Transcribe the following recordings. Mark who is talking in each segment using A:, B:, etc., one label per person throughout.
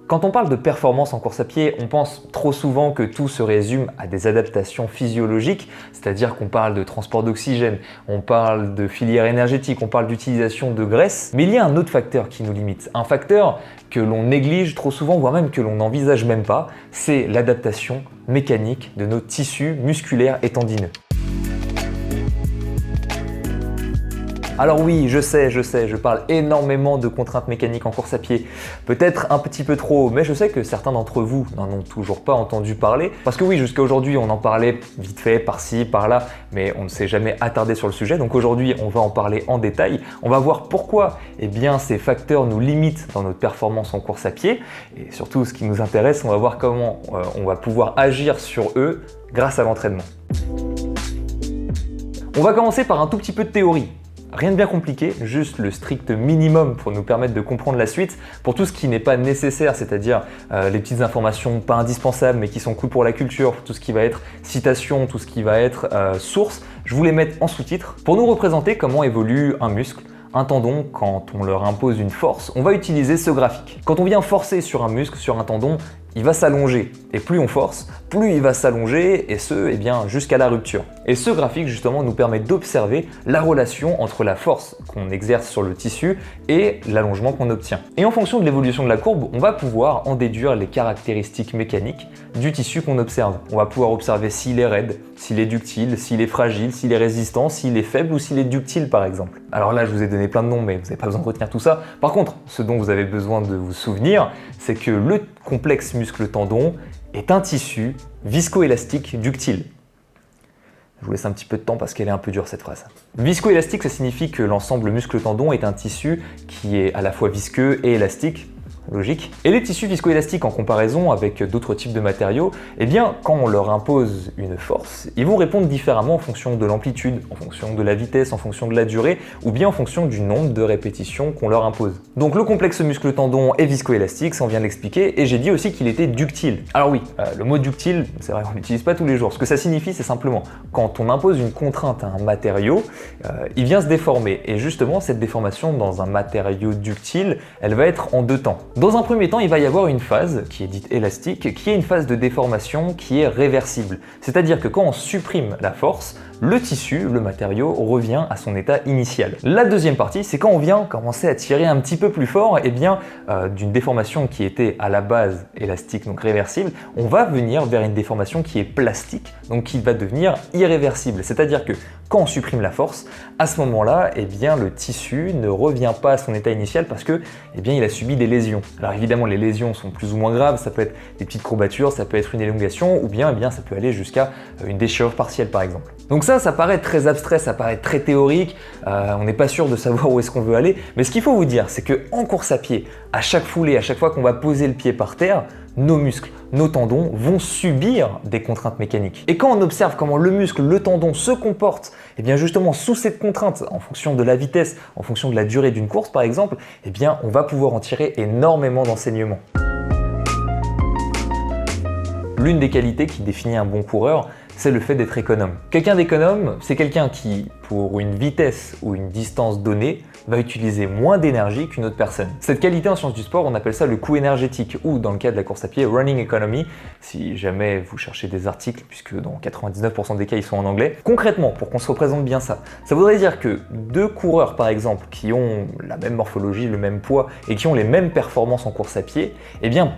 A: Quand on parle de performance en course à pied, on pense trop souvent que tout se résume à des adaptations physiologiques, c'est-à-dire qu'on parle de transport d'oxygène, on parle de filière énergétique, on parle d'utilisation de graisse. Mais il y a un autre facteur qui nous limite, un facteur que l'on néglige trop souvent, voire même que l'on n'envisage même pas, c'est l'adaptation mécanique de nos tissus musculaires et tendineux. Alors oui, je sais, je parle énormément de contraintes mécaniques en course à pied, peut-être un petit peu trop, mais je sais que certains d'entre vous n'en ont toujours pas entendu parler, parce que oui, jusqu'à aujourd'hui, on en parlait vite fait, par-ci, par-là, mais on ne s'est jamais attardé sur le sujet, donc aujourd'hui, on va en parler en détail, on va voir pourquoi ces facteurs nous limitent dans notre performance en course à pied, et surtout, ce qui nous intéresse, on va voir comment on va pouvoir agir sur eux grâce à l'entraînement. On va commencer par un tout petit peu de théorie. Rien de bien compliqué, juste le strict minimum pour nous permettre de comprendre la suite. Pour tout ce qui n'est pas nécessaire, c'est-à-dire les petites informations pas indispensables mais qui sont cool pour la culture, tout ce qui va être citation, tout ce qui va être source, je vous les mets en sous-titres pour nous représenter comment évolue un muscle. Un tendon, quand on leur impose une force, on va utiliser ce graphique. Quand on vient forcer sur un muscle, sur un tendon, il va s'allonger. Et plus on force, plus il va s'allonger, et ce, jusqu'à la rupture. Et ce graphique, justement, nous permet d'observer la relation entre la force qu'on exerce sur le tissu et l'allongement qu'on obtient. Et en fonction de l'évolution de la courbe, on va pouvoir en déduire les caractéristiques mécaniques du tissu qu'on observe. On va pouvoir observer s'il est raide, s'il est ductile, s'il est fragile, s'il est résistant, s'il est faible ou s'il est ductile, par exemple. Alors là, je vous ai donné plein de noms, mais vous n'avez pas besoin de retenir tout ça. Par contre, ce dont vous avez besoin de vous souvenir, c'est que le complexe muscle-tendon est un tissu viscoélastique ductile. Je vous laisse un petit peu de temps parce qu'elle est un peu dure cette phrase. Viscoélastique, ça signifie que l'ensemble muscle-tendon est un tissu qui est à la fois visqueux et élastique. Logique. Et les tissus viscoélastiques en comparaison avec d'autres types de matériaux, quand on leur impose une force, ils vont répondre différemment en fonction de l'amplitude, en fonction de la vitesse, en fonction de la durée, ou bien en fonction du nombre de répétitions qu'on leur impose. Donc le complexe muscle-tendon est viscoélastique, ça on vient de l'expliquer, et j'ai dit aussi qu'il était ductile. Alors oui, le mot ductile, c'est vrai qu'on l'utilise pas tous les jours. Ce que ça signifie, c'est simplement quand on impose une contrainte à un matériau, il vient se déformer. Et justement, cette déformation dans un matériau ductile, elle va être en deux temps. Dans un premier temps, il va y avoir une phase qui est dite élastique, qui est une phase de déformation qui est réversible. C'est-à-dire que quand on supprime la force, le tissu, le matériau, revient à son état initial. La deuxième partie, c'est quand on vient commencer à tirer un petit peu plus fort, d'une déformation qui était à la base élastique, donc réversible, on va venir vers une déformation qui est plastique, donc qui va devenir irréversible. C'est-à-dire que quand on supprime la force, à ce moment-là, le tissu ne revient pas à son état initial parce que, il a subi des lésions. Alors évidemment, les lésions sont plus ou moins graves, ça peut être des petites courbatures, ça peut être une élongation, ou bien, ça peut aller jusqu'à une déchirure partielle par exemple. Donc ça paraît très abstrait, ça paraît très théorique, on n'est pas sûr de savoir où est-ce qu'on veut aller, mais ce qu'il faut vous dire, c'est qu'en course à pied, à chaque foulée, à chaque fois qu'on va poser le pied par terre, nos muscles, nos tendons vont subir des contraintes mécaniques. Et quand on observe comment le muscle, le tendon se comporte, justement sous cette contrainte, en fonction de la vitesse, en fonction de la durée d'une course par exemple, on va pouvoir en tirer énormément d'enseignements. L'une des qualités qui définit un bon coureur, c'est le fait d'être économe. Quelqu'un d'économe, c'est quelqu'un qui, pour une vitesse ou une distance donnée, va utiliser moins d'énergie qu'une autre personne. Cette qualité en sciences du sport, on appelle ça le coût énergétique, ou dans le cas de la course à pied, running economy, si jamais vous cherchez des articles, puisque dans 99% des cas, ils sont en anglais. Concrètement, pour qu'on se représente bien ça voudrait dire que deux coureurs, par exemple, qui ont la même morphologie, le même poids, et qui ont les mêmes performances en course à pied,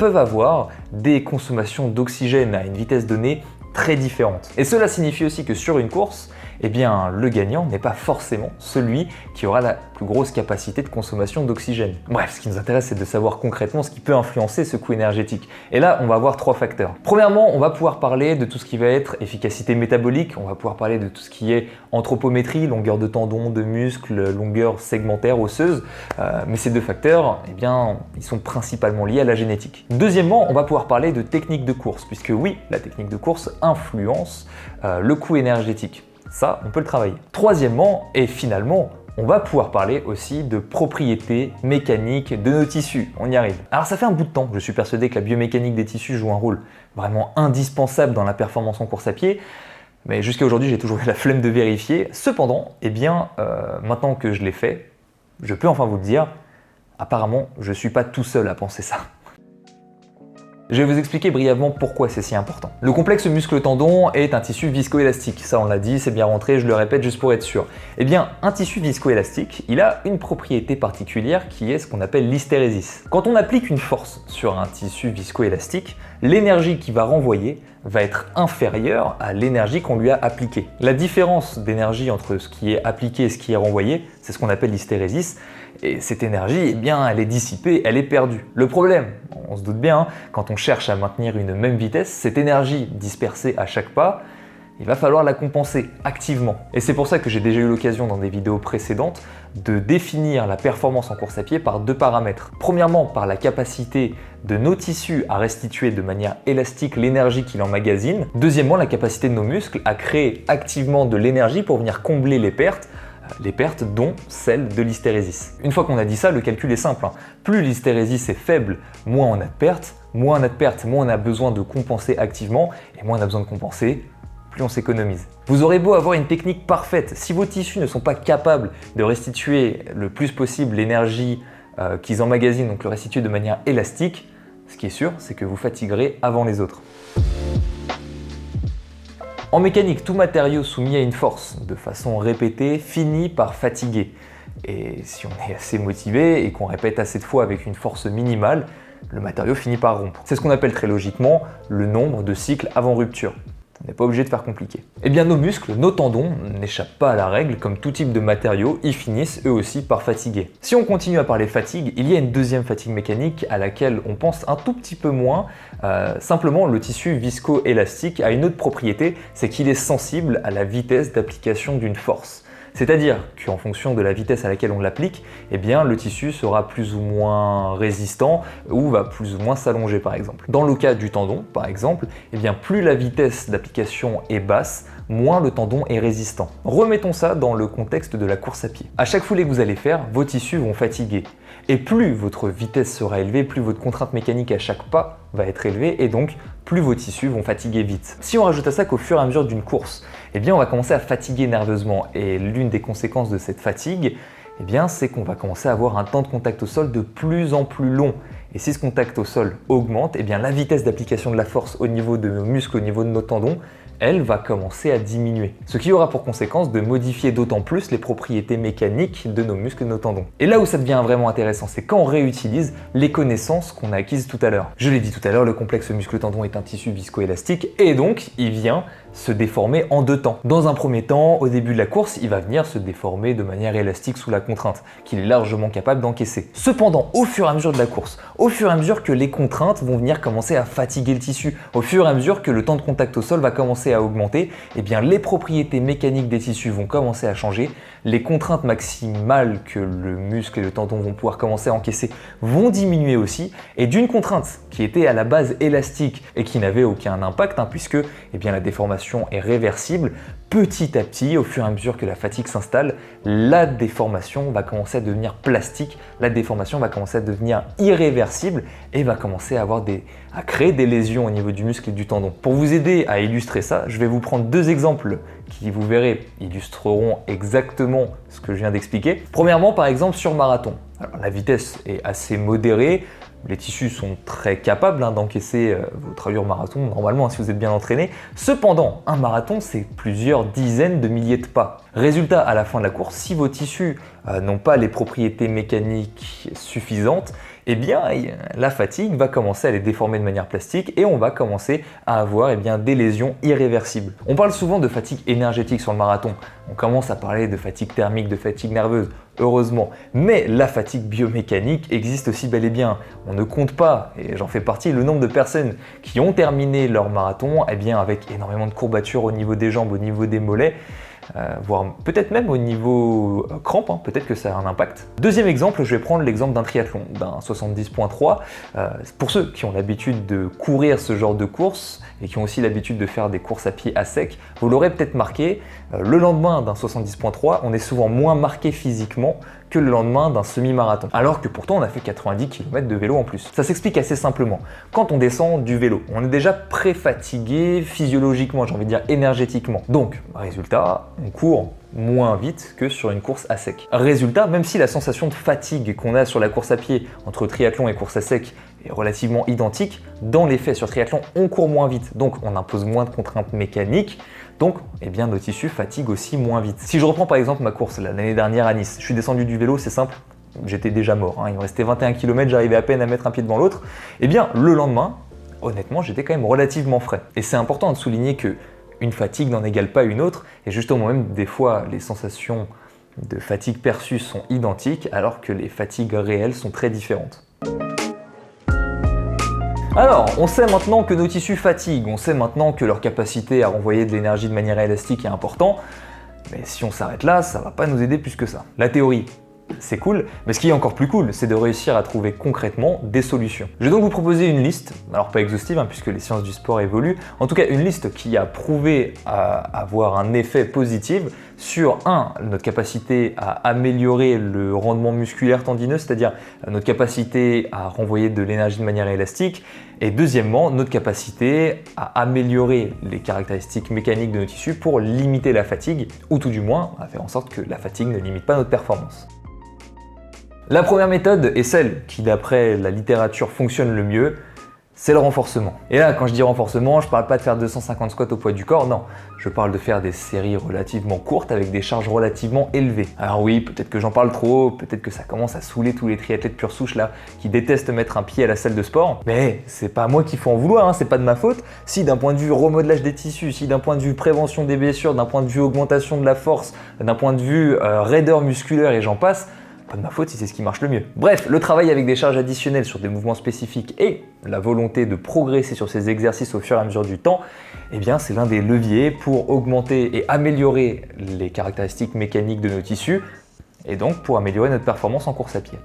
A: peuvent avoir des consommations d'oxygène à une vitesse donnée très différentes. Et cela signifie aussi que sur une course, le gagnant n'est pas forcément celui qui aura la plus grosse capacité de consommation d'oxygène. Bref, ce qui nous intéresse, c'est de savoir concrètement ce qui peut influencer ce coût énergétique. Et là, on va avoir trois facteurs. Premièrement, on va pouvoir parler de tout ce qui va être efficacité métabolique, on va pouvoir parler de tout ce qui est anthropométrie, longueur de tendon, de muscles, longueur segmentaire, osseuse, mais ces deux facteurs, ils sont principalement liés à la génétique. Deuxièmement, on va pouvoir parler de technique de course, puisque oui, la technique de course influence le coût énergétique. Ça, on peut le travailler. Troisièmement, et finalement, on va pouvoir parler aussi de propriétés mécaniques de nos tissus. On y arrive. Alors ça fait un bout de temps que je suis persuadé que la biomécanique des tissus joue un rôle vraiment indispensable dans la performance en course à pied, mais jusqu'à aujourd'hui, j'ai toujours eu la flemme de vérifier. Cependant, maintenant que je l'ai fait, je peux enfin vous le dire, apparemment, je ne suis pas tout seul à penser ça. Je vais vous expliquer brièvement pourquoi c'est si important. Le complexe muscle-tendon est un tissu viscoélastique. Ça, on l'a dit, c'est bien rentré, je le répète juste pour être sûr. Eh bien, un tissu viscoélastique, il a une propriété particulière qui est ce qu'on appelle l'hystérésis. Quand on applique une force sur un tissu viscoélastique, l'énergie qu'il va renvoyer va être inférieure à l'énergie qu'on lui a appliquée. La différence d'énergie entre ce qui est appliqué et ce qui est renvoyé, c'est ce qu'on appelle l'hystérésis. Et cette énergie, eh bien, elle est dissipée, elle est perdue. Le problème, on se doute bien, quand on cherche à maintenir une même vitesse, cette énergie dispersée à chaque pas, il va falloir la compenser activement. Et c'est pour ça que j'ai déjà eu l'occasion dans des vidéos précédentes de définir la performance en course à pied par deux paramètres. Premièrement, par la capacité de nos tissus à restituer de manière élastique l'énergie qu'ils emmagasinent. Deuxièmement, la capacité de nos muscles à créer activement de l'énergie pour venir combler les pertes dont celle de l'hystérésis. Une fois qu'on a dit ça, le calcul est simple. Plus l'hystérésis est faible, moins on a de pertes, moins on a besoin de compenser activement, et moins on a besoin de compenser, plus on s'économise. Vous aurez beau avoir une technique parfaite, si vos tissus ne sont pas capables de restituer le plus possible l'énergie qu'ils emmagasinent, donc le restituer de manière élastique, ce qui est sûr, c'est que vous fatiguerez avant les autres. En mécanique, tout matériau soumis à une force de façon répétée finit par fatiguer. Et si on est assez motivé et qu'on répète assez de fois avec une force minimale, le matériau finit par rompre. C'est ce qu'on appelle très logiquement le nombre de cycles avant rupture. On n'est pas obligé de faire compliqué. Eh bien nos muscles, nos tendons n'échappent pas à la règle, comme tout type de matériaux, ils finissent eux aussi par fatiguer. Si on continue à parler fatigue, il y a une deuxième fatigue mécanique à laquelle on pense un tout petit peu moins. Simplement, le tissu viscoélastique a une autre propriété, c'est qu'il est sensible à la vitesse d'application d'une force. C'est-à-dire qu'en fonction de la vitesse à laquelle on l'applique, eh bien, le tissu sera plus ou moins résistant ou va plus ou moins s'allonger par exemple. Dans le cas du tendon, par exemple, eh bien, plus la vitesse d'application est basse, moins le tendon est résistant. Remettons ça dans le contexte de la course à pied. À chaque foulée que vous allez faire, vos tissus vont fatiguer. Et plus votre vitesse sera élevée, plus votre contrainte mécanique à chaque pas va être élevée et donc plus vos tissus vont fatiguer vite. Si on rajoute à ça qu'au fur et à mesure d'une course, eh bien on va commencer à fatiguer nerveusement et l'une des conséquences de cette fatigue, eh bien c'est qu'on va commencer à avoir un temps de contact au sol de plus en plus long. Et si ce contact au sol augmente, eh bien la vitesse d'application de la force au niveau de nos muscles, au niveau de nos tendons, elle va commencer à diminuer. Ce qui aura pour conséquence de modifier d'autant plus les propriétés mécaniques de nos muscles et de nos tendons. Et là où ça devient vraiment intéressant, c'est quand on réutilise les connaissances qu'on a acquises tout à l'heure. Je l'ai dit tout à l'heure, le complexe muscle-tendon est un tissu viscoélastique et donc il vient se déformer en deux temps. Dans un premier temps, au début de la course, il va venir se déformer de manière élastique sous la contrainte, qu'il est largement capable d'encaisser. Cependant, au fur et à mesure de la course, au fur et à mesure que les contraintes vont venir commencer à fatiguer le tissu, au fur et à mesure que le temps de contact au sol va commencer à augmenter, eh bien les propriétés mécaniques des tissus vont commencer à changer, les contraintes maximales que le muscle et le tendon vont pouvoir commencer à encaisser vont diminuer aussi, et d'une contrainte qui était à la base élastique et qui n'avait aucun impact, puisque eh bien, la déformation est réversible, petit à petit, au fur et à mesure que la fatigue s'installe, la déformation va commencer à devenir plastique, la déformation va commencer à devenir irréversible et va commencer à créer des lésions au niveau du muscle et du tendon. Pour vous aider à illustrer ça, je vais vous prendre deux exemples qui, vous verrez, illustreront exactement ce que je viens d'expliquer. Premièrement, par exemple, sur marathon. Alors, la vitesse est assez modérée, les tissus sont très capables d'encaisser votre allure marathon, normalement, si vous êtes bien entraîné. Cependant, un marathon, c'est plusieurs dizaines de milliers de pas. Résultat, à la fin de la course, si vos tissus n'ont pas les propriétés mécaniques suffisantes, eh bien, la fatigue va commencer à les déformer de manière plastique et on va commencer à avoir des lésions irréversibles. On parle souvent de fatigue énergétique sur le marathon. On commence à parler de fatigue thermique, de fatigue nerveuse, heureusement. Mais la fatigue biomécanique existe aussi bel et bien. On ne compte pas, et j'en fais partie, le nombre de personnes qui ont terminé leur marathon avec énormément de courbatures au niveau des jambes, au niveau des mollets, voire peut-être même au niveau crampes, peut-être que ça a un impact. Deuxième exemple, je vais prendre l'exemple d'un triathlon, d'un 70.3. Pour ceux qui ont l'habitude de courir ce genre de course et qui ont aussi l'habitude de faire des courses à pied à sec, vous l'aurez peut-être marqué, le lendemain d'un 70.3, on est souvent moins marqué physiquement que le lendemain d'un semi-marathon. Alors que pourtant on a fait 90 km de vélo en plus. Ça s'explique assez simplement. Quand on descend du vélo, on est déjà pré-fatigué physiologiquement, j'ai envie de dire énergétiquement. Donc, résultat, on court moins vite que sur une course à sec. Résultat, même si la sensation de fatigue qu'on a sur la course à pied entre triathlon et course à sec est relativement identique. Dans les faits, sur triathlon, on court moins vite, donc on impose moins de contraintes mécaniques. Donc, eh bien, nos tissus fatiguent aussi moins vite. Si je reprends par exemple ma course l'année dernière à Nice, je suis descendu du vélo, c'est simple, j'étais déjà mort. Il me restait 21 km, j'arrivais à peine à mettre un pied devant l'autre. Eh bien, le lendemain, honnêtement, j'étais quand même relativement frais. Et c'est important de souligner que une fatigue n'en égale pas une autre. Et justement, même des fois, les sensations de fatigue perçues sont identiques, alors que les fatigues réelles sont très différentes. Alors, on sait maintenant que nos tissus fatiguent, on sait maintenant que leur capacité à renvoyer de l'énergie de manière élastique est importante, mais si on s'arrête là, ça va pas nous aider plus que ça. La théorie, c'est cool, mais ce qui est encore plus cool, c'est de réussir à trouver concrètement des solutions. Je vais donc vous proposer une liste, alors pas exhaustive, puisque les sciences du sport évoluent, en tout cas une liste qui a prouvé avoir un effet positif sur notre capacité à améliorer le rendement musculaire tendineux, c'est-à-dire notre capacité à renvoyer de l'énergie de manière élastique, et deuxièmement, notre capacité à améliorer les caractéristiques mécaniques de nos tissus pour limiter la fatigue, ou tout du moins à faire en sorte que la fatigue ne limite pas notre performance. La première méthode est celle qui, d'après la littérature, fonctionne le mieux, c'est le renforcement. Et là, quand je dis renforcement, je parle pas de faire 250 squats au poids du corps, non. Je parle de faire des séries relativement courtes avec des charges relativement élevées. Alors oui, peut-être que j'en parle trop, peut-être que ça commence à saouler tous les triathlètes pure souche là, qui détestent mettre un pied à la salle de sport. Mais c'est pas moi qu'il faut en vouloir, c'est pas de ma faute. Si d'un point de vue remodelage des tissus, si d'un point de vue prévention des blessures, d'un point de vue augmentation de la force, d'un point de vue raideur musculaire et j'en passe, pas de ma faute si c'est ce qui marche le mieux. Bref, le travail avec des charges additionnelles sur des mouvements spécifiques et la volonté de progresser sur ces exercices au fur et à mesure du temps, eh bien c'est l'un des leviers pour augmenter et améliorer les caractéristiques mécaniques de nos tissus et donc pour améliorer notre performance en course à pied.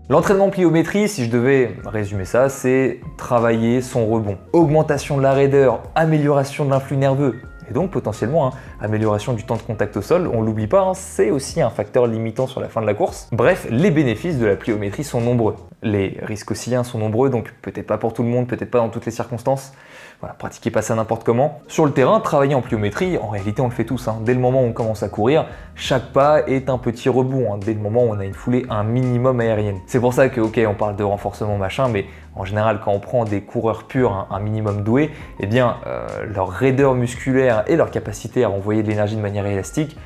A: L'entraînement pliométrie, si je devais résumer ça, c'est travailler son rebond. Augmentation de la raideur, amélioration de l'influx nerveux, et donc potentiellement amélioration du temps de contact au sol, on l'oublie pas, c'est aussi un facteur limitant sur la fin de la course. Bref, les bénéfices de la pliométrie sont nombreux. Les risques aussi sont nombreux, donc peut-être pas pour tout le monde, peut-être pas dans toutes les circonstances. Voilà, pratiquez pas ça n'importe comment. Sur le terrain, travailler en pliométrie, en réalité on le fait tous. Dès le moment où on commence à courir, chaque pas est un petit rebond. Dès le moment où on a une foulée un minimum aérienne. C'est pour ça que, ok, on parle de renforcement machin, mais en général, quand on prend des coureurs purs, un minimum doués, eh bien, leur raideur musculaire et leur capacité à renvoyer de l'énergie de manière élastique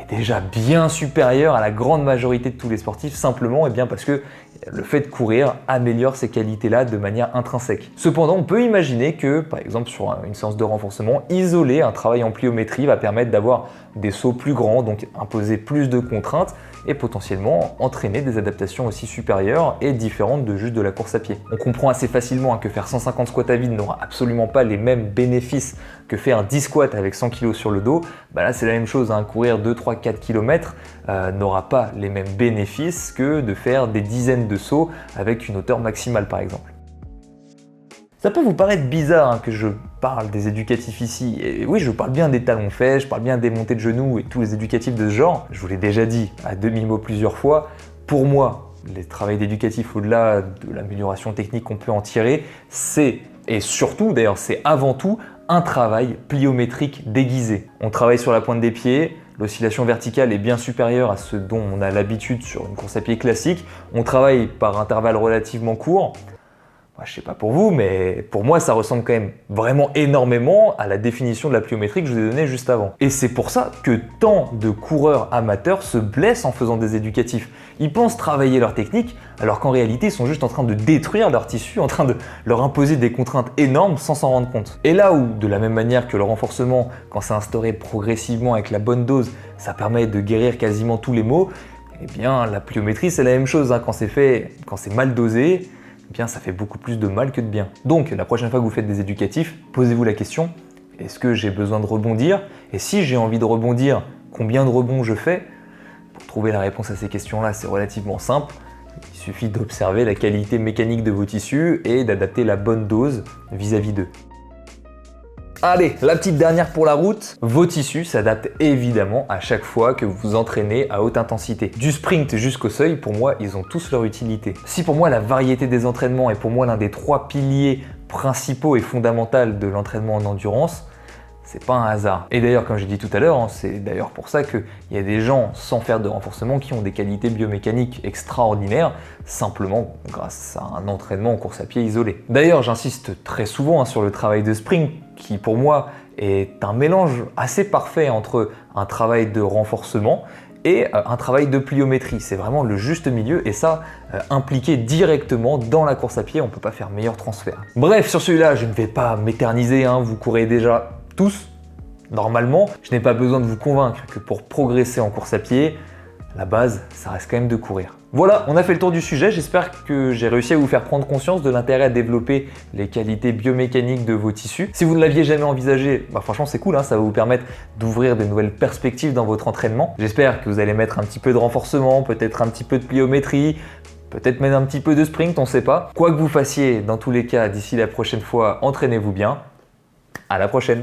A: est déjà bien supérieure à la grande majorité de tous les sportifs, simplement parce que le fait de courir améliore ces qualités-là de manière intrinsèque. Cependant, on peut imaginer que, par exemple, sur une séance de renforcement, isoler un travail en pliométrie va permettre d'avoir des sauts plus grands, donc imposer plus de contraintes et potentiellement entraîner des adaptations aussi supérieures et différentes de juste de la course à pied. On comprend assez facilement que faire 150 squats à vide n'aura absolument pas les mêmes bénéfices que faire 10 squats avec 100 kg sur le dos. Là, c'est la même chose, courir 2, 3, 4 km n'aura pas les mêmes bénéfices que de faire des dizaines de sauts avec une hauteur maximale par exemple. Ça peut vous paraître bizarre que je parle des éducatifs ici, et oui, je parle bien des talons-fesses, je parle bien des montées de genoux et tous les éducatifs de ce genre. Je vous l'ai déjà dit à demi-mot plusieurs fois, pour moi, les travails d'éducatifs au-delà de l'amélioration technique qu'on peut en tirer, c'est, et surtout d'ailleurs c'est avant tout, un travail pliométrique déguisé. On travaille sur la pointe des pieds, l'oscillation verticale est bien supérieure à ce dont on a l'habitude sur une course à pied classique, on travaille par intervalles relativement courts. Je sais pas pour vous, mais pour moi, ça ressemble quand même vraiment énormément à la définition de la pliométrie que je vous ai donnée juste avant. Et c'est pour ça que tant de coureurs amateurs se blessent en faisant des éducatifs. Ils pensent travailler leur technique, alors qu'en réalité, ils sont juste en train de détruire leur tissu, en train de leur imposer des contraintes énormes sans s'en rendre compte. Et là où, de la même manière que le renforcement, quand c'est instauré progressivement avec la bonne dose, ça permet de guérir quasiment tous les maux, eh bien, la pliométrie, c'est la même chose. Quand c'est fait, quand c'est mal dosé, ça fait beaucoup plus de mal que de bien. Donc, la prochaine fois que vous faites des éducatifs, posez-vous la question, est-ce que j'ai besoin de rebondir? Et si j'ai envie de rebondir, combien de rebonds je fais? Pour trouver la réponse à ces questions-là, c'est relativement simple. Il suffit d'observer la qualité mécanique de vos tissus et d'adapter la bonne dose vis-à-vis d'eux. Allez, la petite dernière pour la route. Vos tissus s'adaptent évidemment à chaque fois que vous vous entraînez à haute intensité. Du sprint jusqu'au seuil, pour moi, ils ont tous leur utilité. Si pour moi, la variété des entraînements est pour moi l'un des 3 piliers principaux et fondamentaux de l'entraînement en endurance, c'est pas un hasard. Et d'ailleurs, comme j'ai dit tout à l'heure, c'est d'ailleurs pour ça qu'il y a des gens sans faire de renforcement qui ont des qualités biomécaniques extraordinaires, simplement grâce à un entraînement en course à pied isolé. D'ailleurs, j'insiste très souvent sur le travail de sprint, qui pour moi est un mélange assez parfait entre un travail de renforcement et un travail de pliométrie. C'est vraiment le juste milieu et ça, impliqué directement dans la course à pied, on ne peut pas faire meilleur transfert. Bref, sur celui-là, je ne vais pas m'éterniser, vous courez déjà tous. Normalement, je n'ai pas besoin de vous convaincre que pour progresser en course à pied, la base, ça reste quand même de courir. Voilà, on a fait le tour du sujet. J'espère que j'ai réussi à vous faire prendre conscience de l'intérêt à développer les qualités biomécaniques de vos tissus. Si vous ne l'aviez jamais envisagé, franchement c'est cool, ça va vous permettre d'ouvrir de nouvelles perspectives dans votre entraînement. J'espère que vous allez mettre un petit peu de renforcement, peut-être un petit peu de pliométrie, peut-être même un petit peu de sprint, on ne sait pas. Quoi que vous fassiez, dans tous les cas, d'ici la prochaine fois, entraînez-vous bien. À la prochaine!